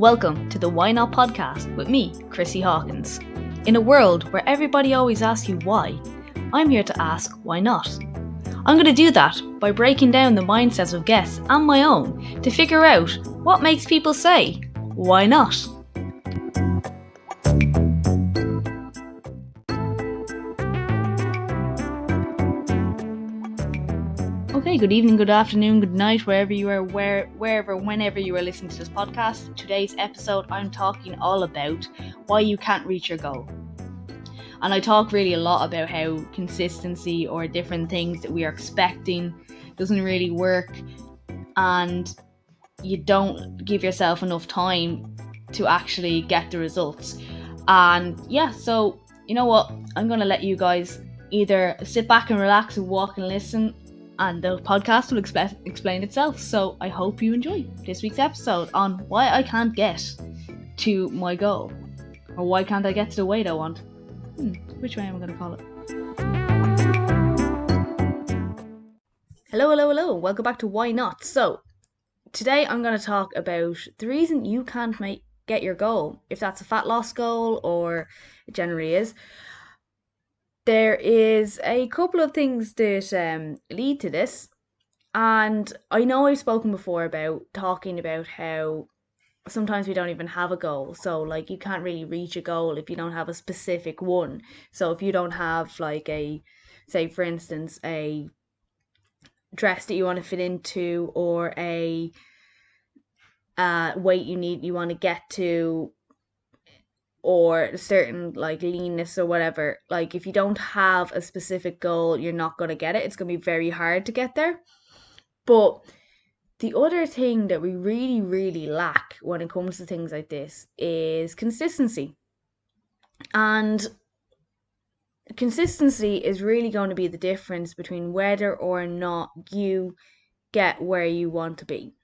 Welcome to the Why Not podcast with me, Chrissy Hawkins. In a world where everybody always asks you why, I'm here to ask why not. I'm going to do that by breaking down the mindsets of guests and my own to figure out what makes people say, why not? Okay, good evening, good afternoon, good night, wherever you are, wherever, whenever you are listening to this podcast. Today's episode, I'm talking all about why you can't reach your goal. And I talk really a lot about how consistency or different things that we are expecting doesn't really work, and you don't give yourself enough time to actually get the results. And yeah, so you know what? I'm going to let you guys either sit back and relax and walk and listen, and the podcast will explain itself. So I hope you enjoy this week's episode on why I can't get to my goal, or why can't I get to the weight I want. Which way am I going to call it? Hello. Welcome back to Why Not. So today I'm going to talk about the reason you can't get your goal, if that's a fat loss goal, or it generally is. There is a couple of things that lead to this, and I know I've spoken before about talking about how sometimes we don't even have a goal. So like, you can't really reach a goal if you don't have a specific one. So if you don't have like say for instance, a dress that you want to fit into, or a weight you want to get to, or a certain like leanness or whatever, like if you don't have a specific goal, you're not going to get it. It's going to be very hard to get there. But the other thing that we really lack when it comes to things like this is consistency. And consistency is really going to be the difference between whether or not you get where you want to be.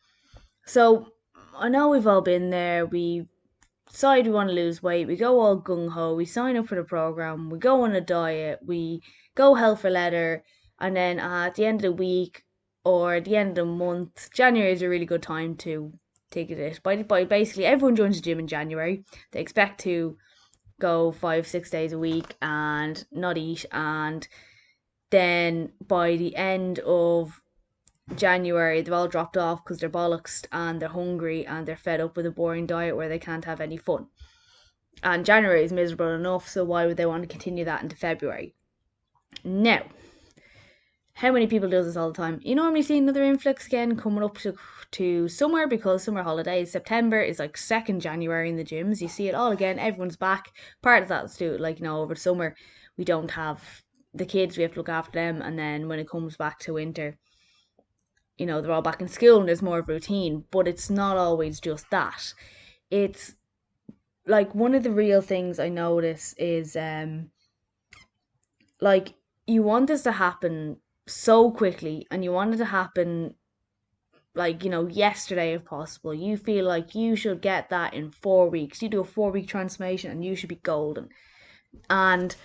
So I know we've all been there. We decide we want to lose weight, we go all gung-ho, we sign up for the program, we go on a diet, we go hell for leather, and then at the end of the week or the end of the month, January is a really good time to take it. By basically everyone joins the gym in January. They expect to go 5-6 days a week and not eat, and then by the end of January they've all dropped off because they're bollocksed and they're hungry and they're fed up with a boring diet where they can't have any fun. And January is miserable enough, so why would they want to continue that into February? Now, how many people do this all the time? You normally see another influx again coming up to summer, because summer holidays, September is like second January in the gyms. You see it all again, everyone's back. Part of that's due, like, over summer we don't have the kids, we have to look after them, and then when it comes back to winter, they're all back in school and there's more of a routine. But it's not always just that. It's like, one of the real things I notice is like, you want this to happen so quickly, and you want it to happen like, yesterday if possible. You feel like you should get that in 4 weeks. You do a 4-week transformation and you should be golden. And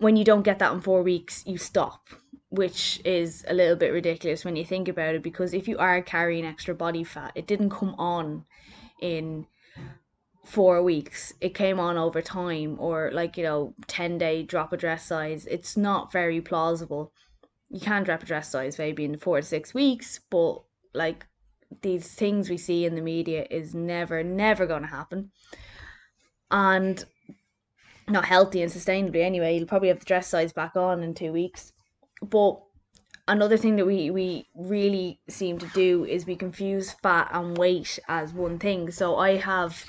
when you don't get that in 4 weeks, you stop, which is a little bit ridiculous when you think about it, because if you are carrying extra body fat, it didn't come on in 4 weeks. It came on over time, or 10-day drop a dress size. It's not very plausible. You can drop a dress size maybe in 4 to 6 weeks, but like, these things we see in the media is never going to happen, and not healthy and sustainably anyway. You'll probably have the dress size back on in 2 weeks. But another thing that we really seem to do is we confuse fat and weight as one thing. So I have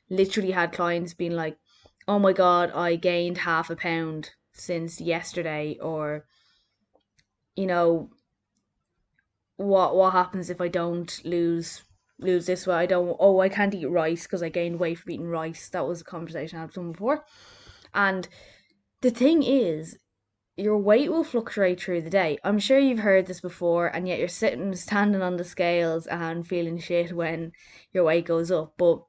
literally had clients being like, oh my god, I gained half a pound since yesterday, or what happens if I don't lose this way? I can't eat rice because I gained weight from eating rice. That was a conversation I had with someone before. And the thing is, your weight will fluctuate through the day. I'm sure you've heard this before, and yet you're standing on the scales and feeling shit when your weight goes up. But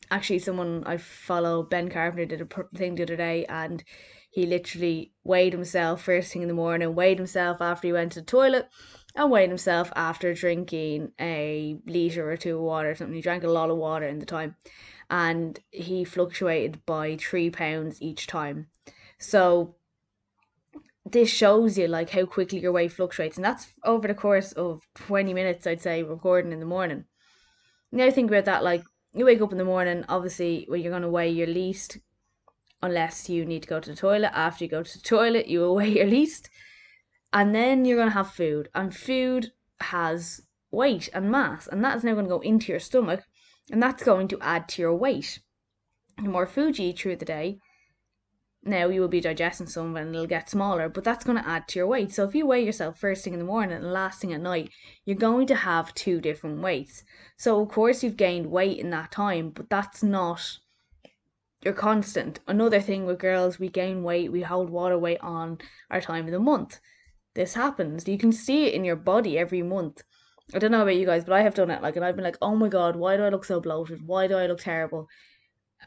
actually, someone I follow, Ben Carpenter, did a thing the other day, and he literally weighed himself first thing in the morning, weighed himself after he went to the toilet, and weighed himself after drinking a litre or two of water or something. He drank a lot of water in the time, and he fluctuated by 3 pounds each time. So this shows you like how quickly your weight fluctuates, and that's over the course of 20 minutes, I'd say, recording in the morning. Now think about that, like you wake up in the morning, obviously, well, you're going to weigh your least, unless you need to go to the toilet. After you go to the toilet, you will weigh your least, and then you're going to have food, and food has weight and mass, and that's now going to go into your stomach, and that's going to add to your weight. The more food you eat through the day, now you will be digesting some of it and it'll get smaller, but that's going to add to your weight. So if you weigh yourself first thing in the morning and last thing at night, you're going to have two different weights. So of course you've gained weight in that time, but that's not your constant. Another thing with girls, we gain weight, we hold water weight on our time of the month. This happens. You can see it in your body every month. I don't know about you guys, but I have done it. Like, and I've been like, oh my god, why do I look so bloated? Why do I look terrible?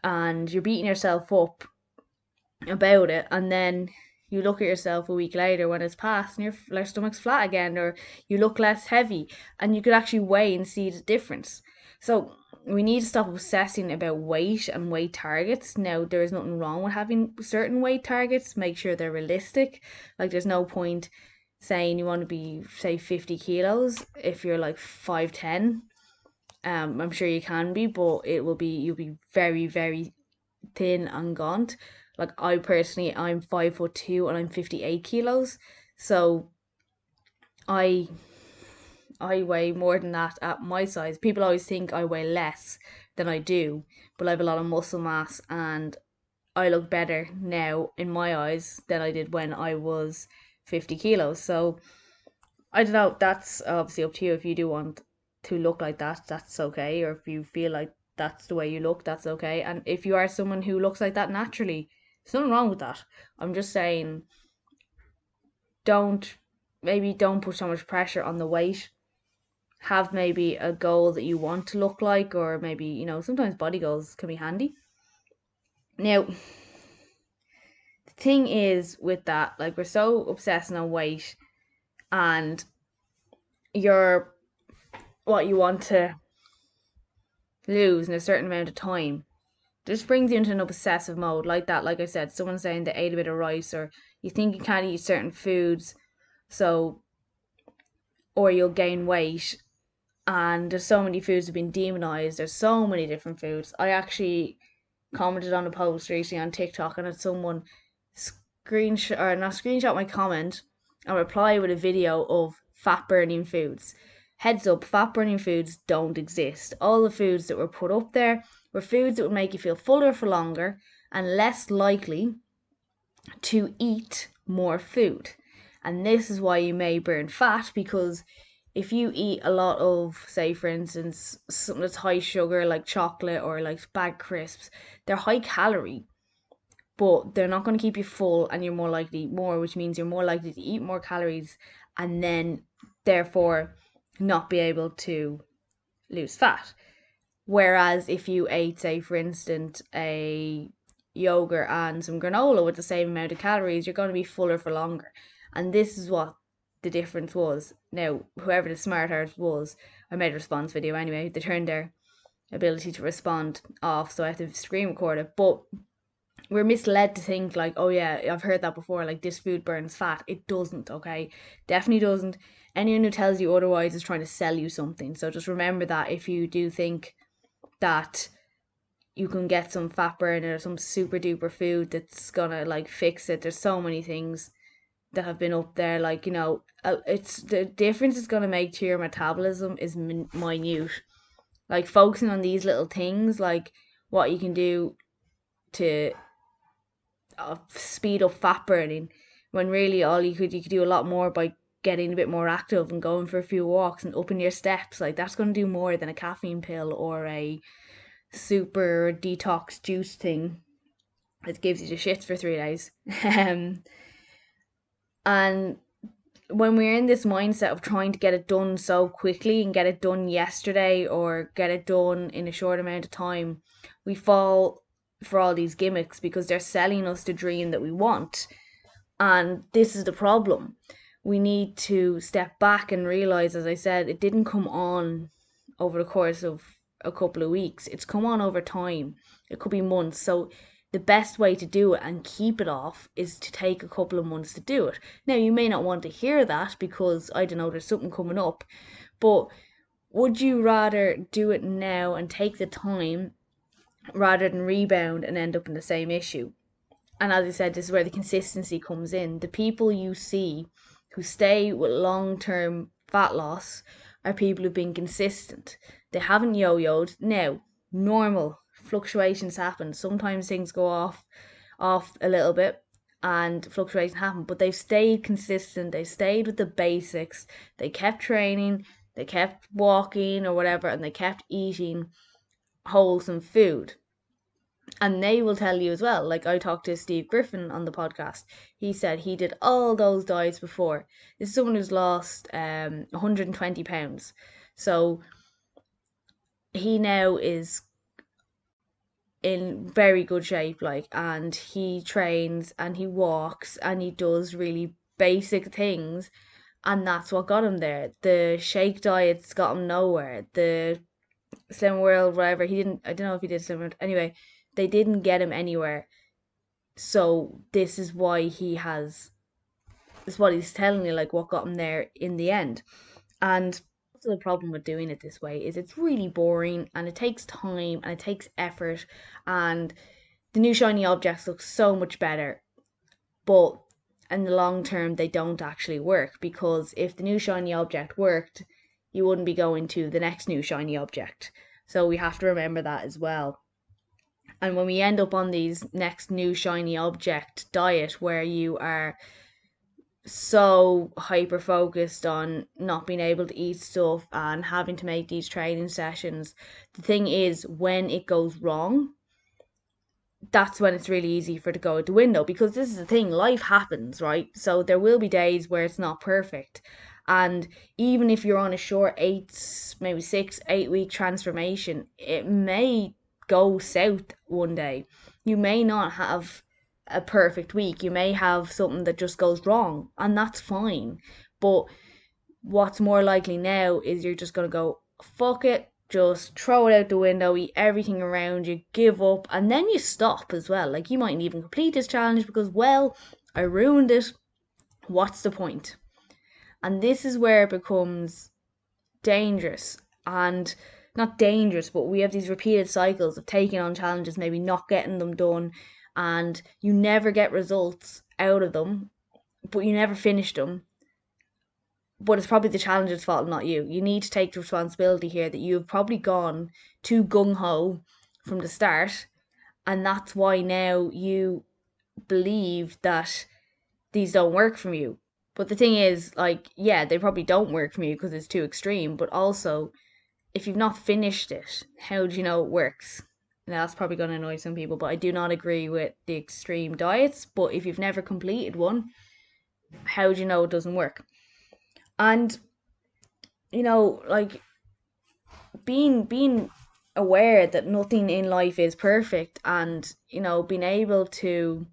And you're beating yourself up about it, and then you look at yourself a week later when it's past and your stomach's flat again, or you look less heavy, and you could actually weigh and see the difference. So we need to stop obsessing about weight and weight targets. Now, there is nothing wrong with having certain weight targets. Make sure they're realistic. Like, there's no point saying you want to be, say, 50 kilos if you're like 5'10". I'm sure you can be, but you'll be very, very thin and gaunt. Like, I personally, I'm 5'2" and I'm 58 kilos, so I I weigh more than that at my size. People always think I weigh less than I do, but I have a lot of muscle mass, and I look better now in my eyes than I did when I was 50 kilos. So I don't know. That's obviously up to you. If you do want to look like that, that's okay. Or if you feel like that's the way you look, that's okay. And if you are someone who looks like that naturally, there's nothing wrong with that. I'm just saying, don't don't put so much pressure on the weight. Have maybe a goal that you want to look like, or maybe, sometimes body goals can be handy. Now, the thing is with that, like, we're so obsessed on weight and your what you want to lose in a certain amount of time. This brings you into an obsessive mode like that. Like I said, someone saying they ate a bit of rice, or you think you can't eat certain foods, so or you'll gain weight. And there's so many foods that have been demonized. There's so many different foods. I actually commented on a post recently on TikTok, and had someone screenshot my comment and reply with a video of fat burning foods. Heads up, fat burning foods don't exist. All the foods that were put up there were foods that would make you feel fuller for longer and less likely to eat more food. And this is why you may burn fat, because if you eat a lot of, say, for instance, something that's high sugar like chocolate or like bag crisps, they're high calorie, but they're not going to keep you full, and you're more likely to eat more, which means you're more likely to eat more calories and then therefore not be able to lose fat. Whereas if you ate, say, for instance, a yogurt and some granola with the same amount of calories, you're going to be fuller for longer. And this is what the difference was. Now, whoever the smart heart was, I made a response video anyway. They turned their ability to respond off, so I have to screen record it. But we're misled to think like, oh yeah, I've heard that before, like this food burns fat. It doesn't, okay? Definitely doesn't. Anyone who tells you otherwise is trying to sell you something. So just remember that if you do think that you can get some fat burner or some super duper food that's gonna like fix it, there's so many things that have been up there, like, it's the difference it's gonna make to your metabolism is minute. Like, focusing on these little things, like what you can do to speed up fat burning, when really all you could do a lot more by getting a bit more active and going for a few walks and upping your steps. Like, that's going to do more than a caffeine pill or a super detox juice thing that gives you the shits for 3 days. And when we're in this mindset of trying to get it done so quickly and get it done yesterday or get it done in a short amount of time, we fall for all these gimmicks because they're selling us the dream that we want. And this is the problem. we need to step back and realize, as I said, it didn't come on over the course of a couple of weeks. It's come on over time. It could be months. So the best way to do it and keep it off is to take a couple of months to do it. Now, you may not want to hear that because, I don't know, there's something coming up, but would you rather do it now and take the time rather than rebound and end up in the same issue? And as I said, this is where the consistency comes in. The people you see who stay with long term fat loss are people who've been consistent. They haven't yo yoed. Now, normal fluctuations happen. Sometimes things go off a little bit and fluctuations happen, but they've stayed consistent. They stayed with the basics. They kept training, they kept walking or whatever, and they kept eating wholesome food. And they will tell you as well. Like, I talked to Steve Griffin on the podcast. He said he did all those diets before. This is someone who's lost 120 pounds. So he now is in very good shape, like, and he trains and he walks and he does really basic things, and that's what got him there. The shake diets got him nowhere. The Slim World, whatever, he didn't, I don't know if he did Slim World. Anyway, they didn't get him anywhere. So this is why this is what he's telling you, like what got him there in the end. And the problem with doing it this way is it's really boring and it takes time and it takes effort, and the new shiny objects look so much better, but in the long term they don't actually work, because if the new shiny object worked, you wouldn't be going to the next new shiny object. So we have to remember that as well. And when we end up on these next new shiny object diet where you are so hyper focused on not being able to eat stuff and having to make these training sessions, the thing is, when it goes wrong, that's when it's really easy for it to go out the window, because this is the thing, life happens, right? So there will be days where it's not perfect, and even if you're on a short 8, maybe 6, 8 week transformation, it may go south one day. You may not have a perfect week, you may have something that just goes wrong, and that's fine. But what's more likely now is you're just going to go, fuck it, just throw it out the window, eat everything around you, give up, and then you stop as well. Like, you mightn't even complete this challenge because, well, I ruined it. What's the point? And this is where it becomes dangerous. And not dangerous, but we have these repeated cycles of taking on challenges, maybe not getting them done, and you never get results out of them, but you never finish them. But it's probably the challenger's fault, not you. You need to take the responsibility here that you've probably gone too gung ho from the start, and that's why now you believe that these don't work from you. But the thing is, like, yeah, they probably don't work from you because it's too extreme, but also, if you've not finished it, how do you know it works? Now, that's probably going to annoy some people, but I do not agree with the extreme diets. But if you've never completed one, how do you know it doesn't work? And, like, being aware that nothing in life is perfect, and being able to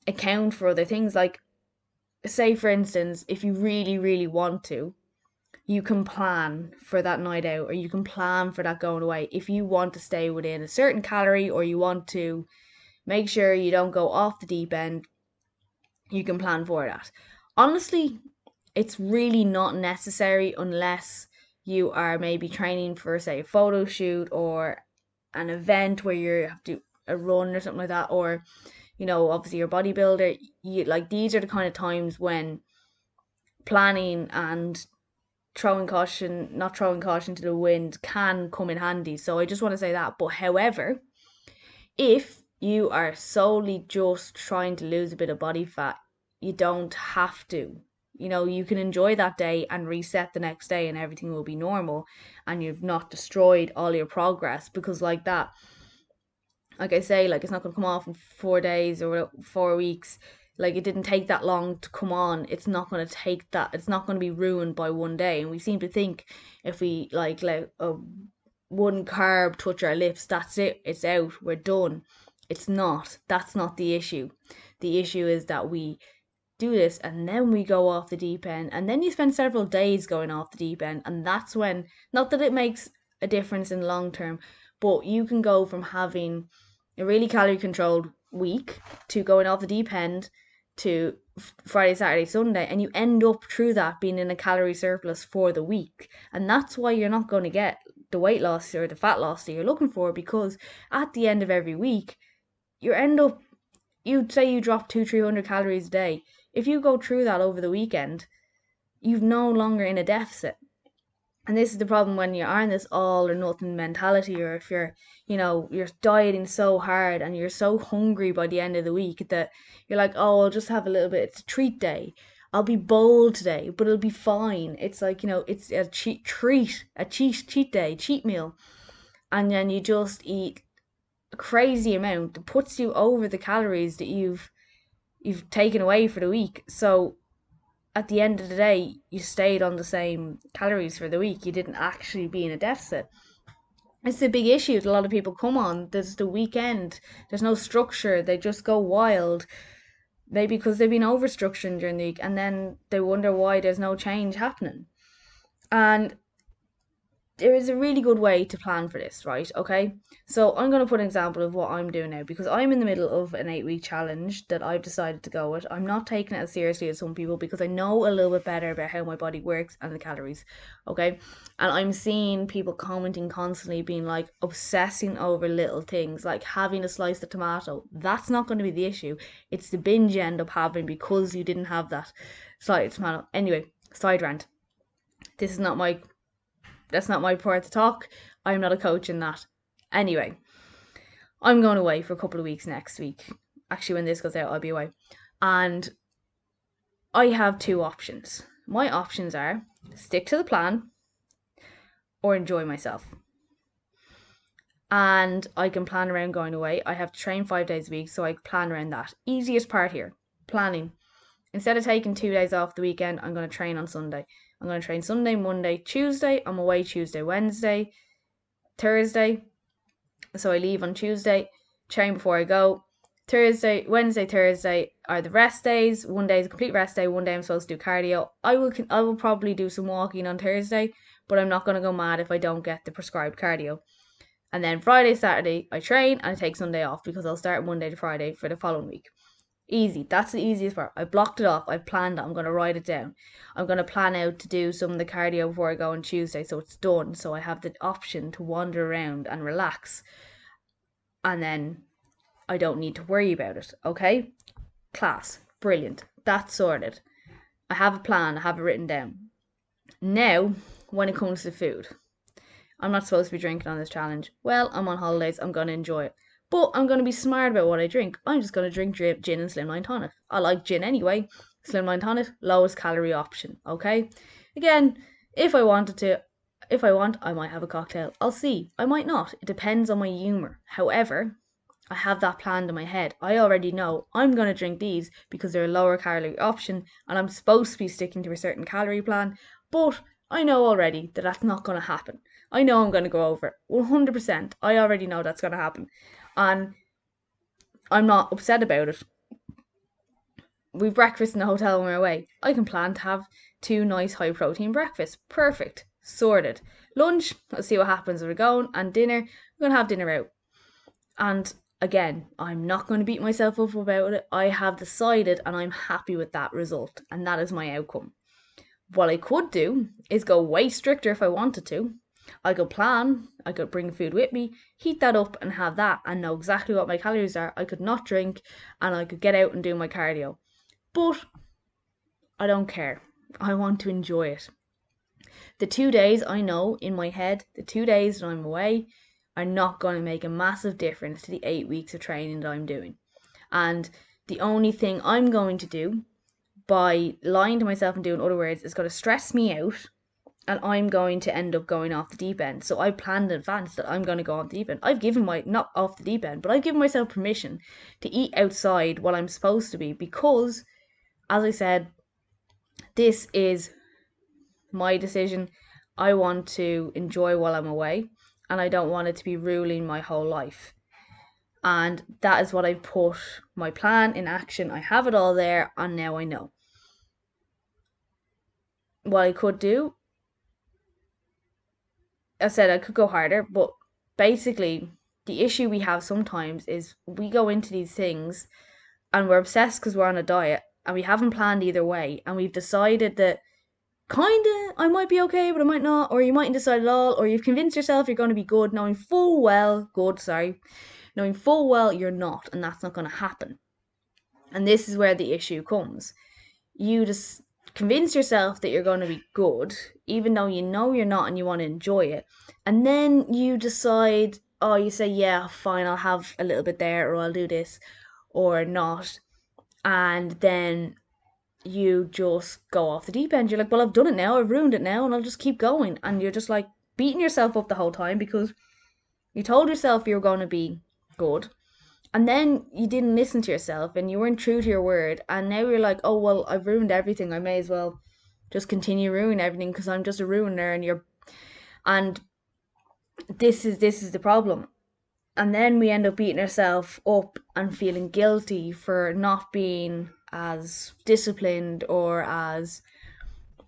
account for other things, like, say for instance, if you really really want to, you can plan for that night out, or you can plan for that going away. If you want to stay within a certain calorie, or you want to make sure you don't go off the deep end, you can plan for that. Honestly, it's really not necessary unless you are maybe training for, say, a photo shoot or an event where you have to a run or something like that, or obviously you're a bodybuilder. These are the kind of times when planning and not throwing caution to the wind can come in handy. So I just want to say that. But however, if you are solely just trying to lose a bit of body fat, you don't have to. You can enjoy that day and reset the next day and everything will be normal, and you've not destroyed all your progress, because like that, like I say, like, it's not going to come off in 4 days or 4 weeks. Like, it didn't take that long to come on. It's not going to take that. It's not going to be ruined by one day. And we seem to think if we like let one carb touch our lips, that's it. It's out. We're done. It's not. That's not the issue. The issue is that we do this, and then we go off the deep end, and then you spend several days going off the deep end, and that's when, not that it makes a difference in the long term, but you can go from having a really calorie controlled week to going off the deep end to Friday, Saturday, Sunday, and you end up through that being in a calorie surplus for the week. And that's why you're not going to get the weight loss or the fat loss that you're looking for, because at the end of every week, you end up, you'd say you drop 200-300 calories a day. If you go through that over the weekend, you're no longer in a deficit. And this is the problem when you are in this all or nothing mentality, or if you're dieting so hard and you're so hungry by the end of the week that you're like, oh, I'll just have a little bit. It's a treat day. I'll be bold today, but it'll be fine. It's like, it's a cheat day, cheat meal. And then you just eat a crazy amount that puts you over the calories that you've taken away for the week. So at the end of the day, you stayed on the same calories for the week. You didn't actually be in a deficit. It's a big issue that a lot of people come on. There's the weekend. There's no structure. They just go wild. Maybe because they've been over-structuring during the week, and then they wonder why there's no change happening. And there is a really good way to plan for this, right? Okay. So I'm going to put an example of what I'm doing now, because I'm in the middle of an 8-week challenge that I've decided to go with. I'm not taking it as seriously as some people because I know a little bit better about how my body works and the calories. Okay. And I'm seeing people commenting constantly, being like obsessing over little things, like having a slice of tomato. That's not going to be the issue. It's the binge you end up having because you didn't have that slice of tomato. Anyway, side rant. This is not my That's not my part to talk. I'm not a coach in that. Anyway, I'm going away for a couple of weeks next week. Actually, when this goes out, I'll be away. And I have two options. My options are stick to the plan or enjoy myself. And I can plan around going away. I have to train 5 days a week, so I plan around that. Easiest part here, planning. Instead of taking 2 days off the weekend, I'm going to train on Sunday. I'm going to train Sunday, Monday, Tuesday. I'm away Tuesday, Wednesday, Thursday. So I leave on Tuesday, train before I go. Wednesday, Thursday are the rest days. One day is a complete rest day. One day I'm supposed to do cardio. I will probably do some walking on Thursday, but I'm not going to go mad if I don't get the prescribed cardio. And then Friday, Saturday, I train and I take Sunday off because I'll start Monday to Friday for the following week. Easy. That's the easiest part. I blocked it off. I planned it. I'm going to write it down. I'm going to plan out to do some of the cardio before I go on Tuesday, so it's done. So I have the option to wander around and relax. And then I don't need to worry about it. Okay? Class. Brilliant. That's sorted. I have a plan. I have it written down. Now, when it comes to food, I'm not supposed to be drinking on this challenge. Well, I'm on holidays. I'm going to enjoy it. But I'm going to be smart about what I drink. I'm just going to drink gin and slimline tonic. I like gin anyway. Slimline tonic, lowest calorie option. Okay? Again, if I want, I might have a cocktail. I'll see. I might not. It depends on my humour. However, I have that planned in my head. I already know I'm going to drink these because they're a lower calorie option and I'm supposed to be sticking to a certain calorie plan. But I know already that that's not going to happen. I know I'm going to go over 100%. I already know that's going to happen. And I'm not upset about it. We've breakfast in the hotel when we're away. I can plan to have 2 nice high protein breakfasts. Perfect. Sorted. Lunch, let's see what happens when we're going. And dinner, we're going to have dinner out. And again, I'm not going to beat myself up about it. I have decided and I'm happy with that result. And that is my outcome. What I could do is go way stricter if I wanted to. I could plan, I could bring food with me, heat that up and have that and know exactly what my calories are. I could not drink and I could get out and do my cardio. But I don't care. I want to enjoy it. The 2 days I know in my head, the 2 days that I'm away are not going to make a massive difference to the 8 weeks of training that I'm doing. And the only thing I'm going to do by lying to myself and doing other words is going to stress me out. And I'm going to end up going off the deep end. So I planned in advance that I'm going to go off the deep end. I've given not off the deep end, but I've given myself permission to eat outside while I'm supposed to be because, as I said, this is my decision. I want to enjoy while I'm away and I don't want it to be ruling my whole life. And that is what I've put my plan in action. I have it all there, and now I know. What I could do, I said I could go harder, but basically, the issue we have sometimes is we go into these things and we're obsessed because we're on a diet and we haven't planned either way, and we've decided that kinda I might be okay, but I might not, or you mightn't decide at all, or you've convinced yourself you're going to be good, knowing full well you're not, and that's not going to happen. And this is where the issue comes. You just convince yourself that you're going to be good, even though you know you're not and you want to enjoy it. And then you decide, oh, you say, yeah, fine, I'll have a little bit there, or I'll do this, or not. And then you just go off the deep end. You're like, well, I've done it now, I've ruined it now, and I'll just keep going. And you're just like beating yourself up the whole time because you told yourself you were going to be good. And then you didn't listen to yourself and you weren't true to your word. And now you're like, oh, well, I've ruined everything. I may as well just continue ruining everything because I'm just a ruiner. And this is the problem. And then we end up beating ourselves up and feeling guilty for not being as disciplined or as,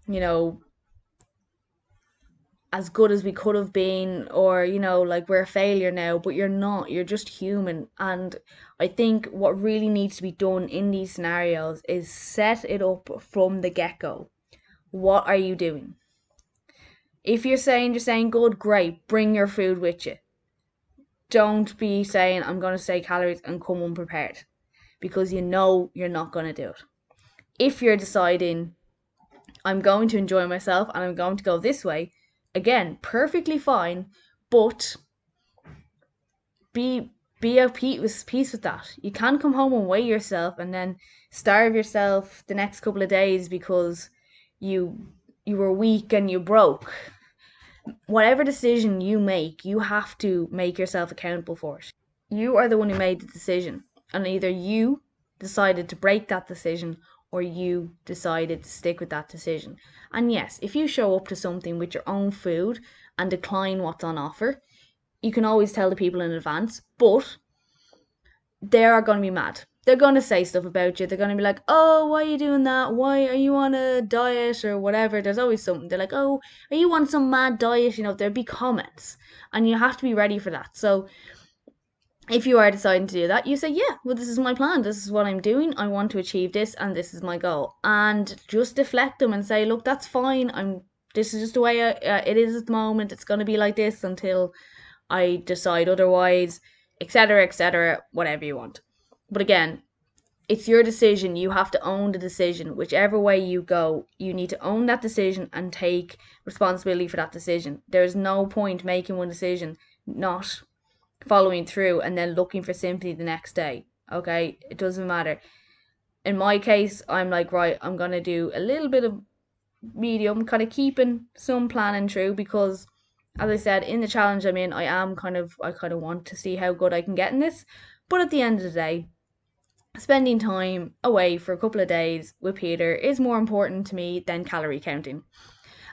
you know, as good as we could have been, or like we're a failure now, but you're not. You're just human. And I think what really needs to be done in these scenarios is set it up from the get-go. What are you doing? If you're saying good, great, bring your food with you. Don't be saying I'm going to say calories and come unprepared, because you know you're not going to do it. If you're deciding I'm going to enjoy myself and I'm going to go this way, again, perfectly fine, but be at peace with that. You can't come home and weigh yourself and then starve yourself the next couple of days because you were weak and you broke. Whatever decision you make, you have to make yourself accountable for it. You are the one who made the decision, and either you decided to break that decision or you decided to stick with that decision. And yes, if you show up to something with your own food and decline what's on offer, you can always tell the people in advance, but they are going to be mad. They're going to say stuff about you. They're going to be like, oh, why are you doing that? Why are you on a diet or whatever? There's always something. They're like, oh, are you on some mad diet? There'll be comments, and you have to be ready for that. So if you are deciding to do that, you say, yeah, well, this is my plan. This is what I'm doing. I want to achieve this, and this is my goal. And just deflect them and say, look, that's fine. This is just the way it is at the moment. It's going to be like this until I decide otherwise, etc., whatever you want. But again, it's your decision. You have to own the decision. Whichever way you go, you need to own that decision and take responsibility for that decision. There's no point making one decision, not following through, and then looking for sympathy the next day. Okay, it doesn't matter. In my case, I'm like, right, I'm gonna do a little bit of medium, kind of keeping some planning true, because as I said, in the challenge I'm in, I kind of want to see how good I can get in this. But at the end of the day, spending time away for a couple of days with Peter is more important to me than calorie counting.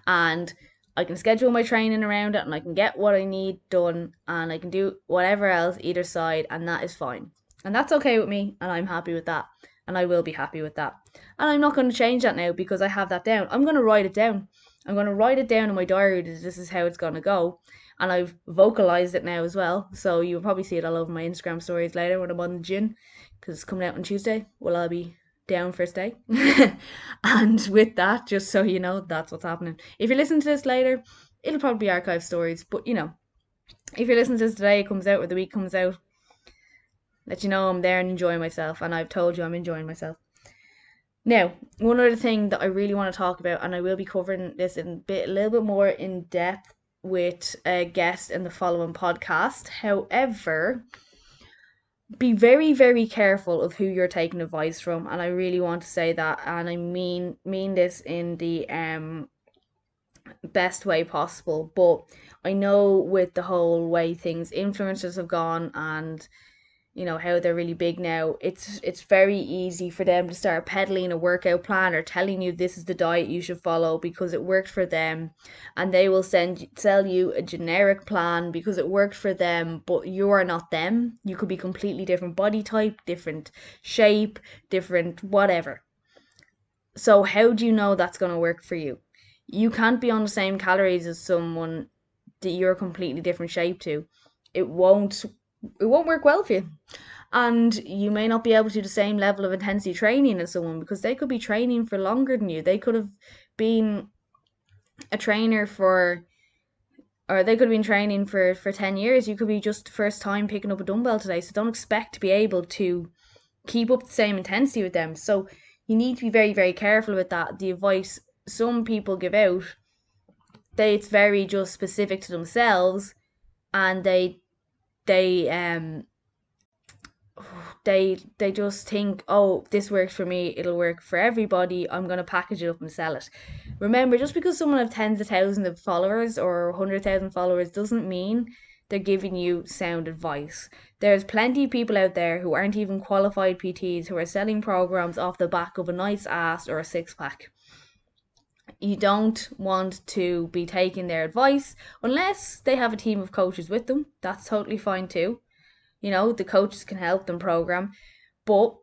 And I can schedule my training around it, and I can get what I need done, and I can do whatever else either side, and that is fine. And that's okay with me, and I'm happy with that. And I will be happy with that. And I'm not going to change that now because I have that down. I'm going to write it down. I'm going to write it down in my diary that this is how it's going to go. And I've vocalized it now as well. So you'll probably see it all over my Instagram stories later when I'm on the gym, because it's coming out on Tuesday. Well, I'll be down first day. And with that, just so you know, that's what's happening. If you listen to this later, it'll probably be archive stories. But if you listen to this today, it comes out, or the week comes out, let you know I'm there and enjoying myself. And I've told you I'm enjoying myself. Now, one other thing that I really want to talk about, and I will be covering this a little bit more in depth with a guest in the following podcast. However, be very, very careful of who you're taking advice from, and I really want to say that, and I mean this in the best way possible. But I know with the whole way things influencers have gone, and how they're really big now, it's very easy for them to start peddling a workout plan or telling you this is the diet you should follow because it worked for them, and they will sell you a generic plan because it worked for them, but you are not them. You could be completely different body type, different shape, different whatever. So how do you know that's going to work for you? You can't be on the same calories as someone that you're a completely different shape to. It won't work well for you. And you may not be able to do the same level of intensity training as someone because they could be training for longer than you. They could have been a trainer for or they could have been training for 10 years. You could be just the first time picking up a dumbbell today. So don't expect to be able to keep up the same intensity with them. So you need to be very, very careful with that. The advice some people give out, it's very just specific to themselves, and they they just think, oh, this works for me, it'll work for everybody, I'm going to package it up and sell it. Remember, just because someone has tens of thousands of followers or 100,000 followers doesn't mean they're giving you sound advice. There's plenty of people out there who aren't even qualified PTs who are selling programs off the back of a nice ass or a six pack. You don't want to be taking their advice unless they have a team of coaches with them. That's totally fine too. The coaches can help them program. But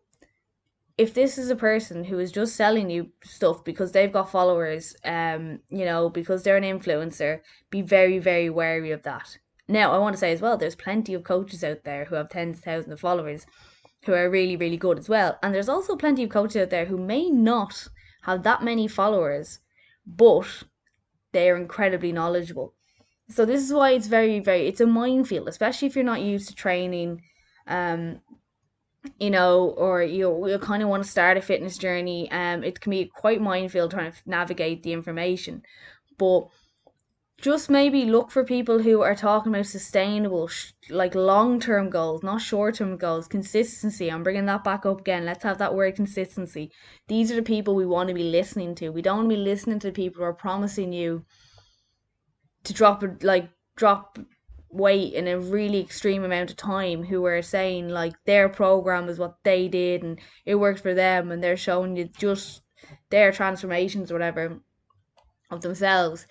if this is a person who is just selling you stuff because they've got followers, because they're an influencer, be very, very wary of that. Now, I want to say as well, there's plenty of coaches out there who have tens of thousands of followers who are really, really good as well. And there's also plenty of coaches out there who may not have that many followers, but they are incredibly knowledgeable. So this is why it's very, very, it's a minefield, especially if you're not used to training, or you kind of want to start a fitness journey. It can be quite minefield trying to navigate the information. But just maybe look for people who are talking about sustainable, like long-term goals, not short-term goals. Consistency. I'm bringing that back up again. Let's have that word consistency. These are the people we want to be listening to. We don't want to be listening to people who are promising you to drop weight in a really extreme amount of time, who are saying like their program is what they did and it worked for them, and they're showing you just their transformations or whatever of themselves.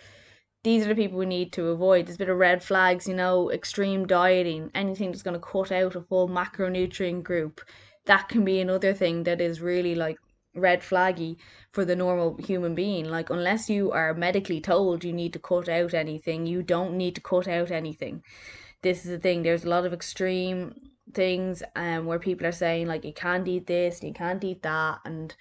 These are the people we need to avoid. There's a bit of red flags, extreme dieting, anything that's going to cut out a full macronutrient group. That can be another thing that is really like red flaggy for the normal human being. Like, unless you are medically told you need to cut out anything, you don't need to cut out anything. This is the thing. There's a lot of extreme things where people are saying like you can't eat this, you can't eat that, and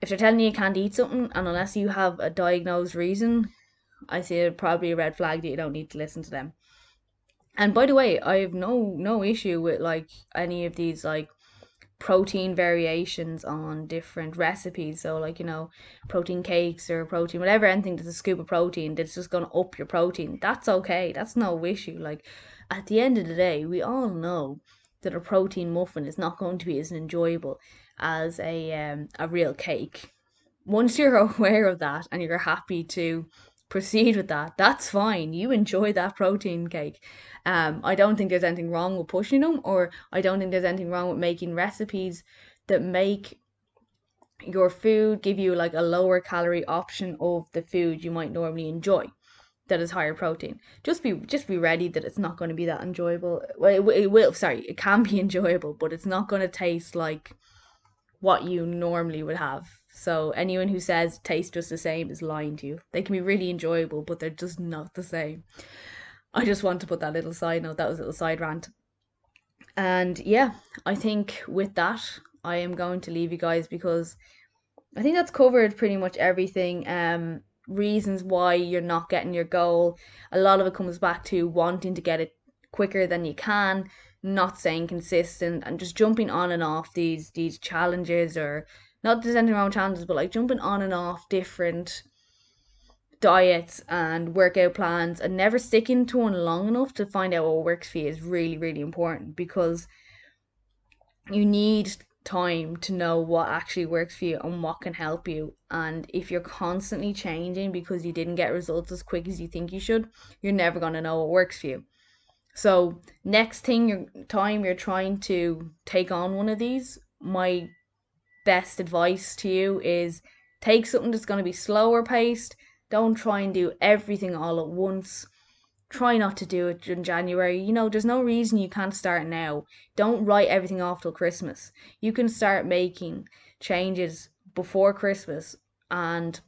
if they're telling you can't eat something, and unless you have a diagnosed reason, I see it probably a red flag that you don't need to listen to them. And by the way, I have no issue with like any of these like protein variations on different recipes. So like, protein cakes or protein whatever, anything that's a scoop of protein that's just gonna up your protein. That's okay. That's no issue. Like, at the end of the day, we all know that a protein muffin is not going to be as enjoyable as a real cake. Once you're aware of that and you're happy to proceed with that, that's fine. You enjoy that protein cake. I don't think there's anything wrong with pushing them, or I don't think there's anything wrong with making recipes that make your food give you like a lower calorie option of the food you might normally enjoy that is higher protein. Just be ready that it's not going to be that enjoyable. Well, it can be enjoyable, but it's not going to taste like what you normally would have. So anyone who says taste just the same is lying to you. They can be really enjoyable, but they're just not the same. I just want to put that little side note. That was a little side rant. And yeah, I think with that, I am going to leave you guys because I think that's covered pretty much everything. Reasons why you're not getting your goal. A lot of it comes back to wanting to get it quicker than you can, not staying consistent, and just jumping on and off these challenges, or not that there's anything wrong with challenges, but like jumping on and off different diets and workout plans and never sticking to one long enough to find out what works for you is really, really important, because you need time to know what actually works for you and what can help you. And if you're constantly changing because you didn't get results as quick as you think you should, you're never going to know what works for you. So next time you're trying to take on one of these, my best advice to you is take something that's going to be slower paced. Don't try and do everything all at once. Try not to do it in January. There's no reason you can't start now. Don't write everything off till Christmas. You can start making changes before Christmas, and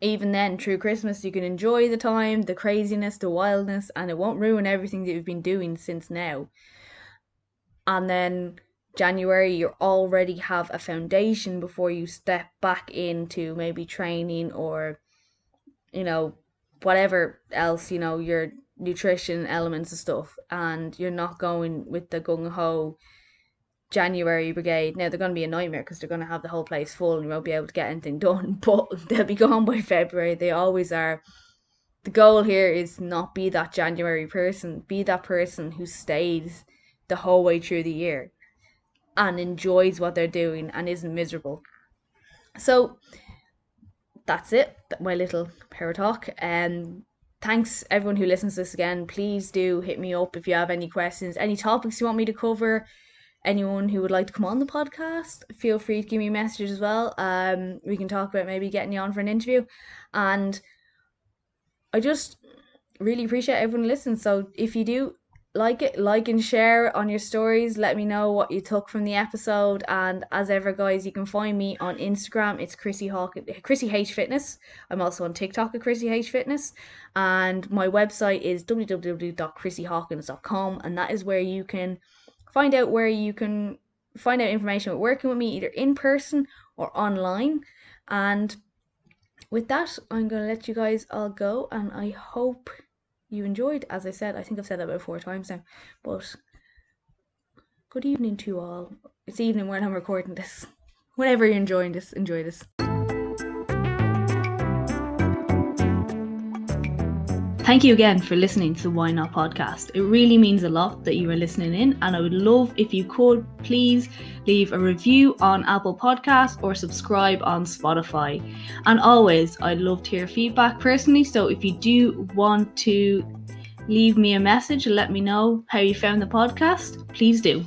even then, through Christmas, you can enjoy the time, the craziness, the wildness, and it won't ruin everything that you've been doing since now. And then January, you already have a foundation before you step back into maybe training or, whatever else, your nutrition elements and stuff. And you're not going with the gung ho January brigade. Now, they're going to be a nightmare because they're going to have the whole place full and you won't be able to get anything done, but they'll be gone by February. They always are. The goal here is not be that January person, be that person who stays the whole way through the year and enjoys what they're doing and isn't miserable. So that's it, my little power talk. Thanks everyone who listens to this again. Please do hit me up if you have any questions, any topics you want me to cover. Anyone who would like to come on the podcast, feel free to give me a message as well. We can talk about maybe getting you on for an interview. And I just really appreciate everyone listening. So if you do like it, like and share on your stories. Let me know what you took from the episode. And as ever, guys, you can find me on Instagram. It's Chrissy H Fitness. I'm also on TikTok at Chrissy H Fitness. And my website is www.chrissyhawkins.com. And that is where you can find out information about working with me either in person or online. And with that, I'm going to let you guys all go, and I hope you enjoyed. As I said, I think I've said that about 4 times now, but good evening to you all. It's evening when I'm recording this. Whenever you're enjoying this, enjoy this. Thank you again for listening to the Why Not podcast. It really means a lot that you are listening in, and I would love if you could please leave a review on Apple Podcasts or subscribe on Spotify. And always, I'd love to hear feedback personally, so if you do want to leave me a message and let me know how you found the podcast, please do.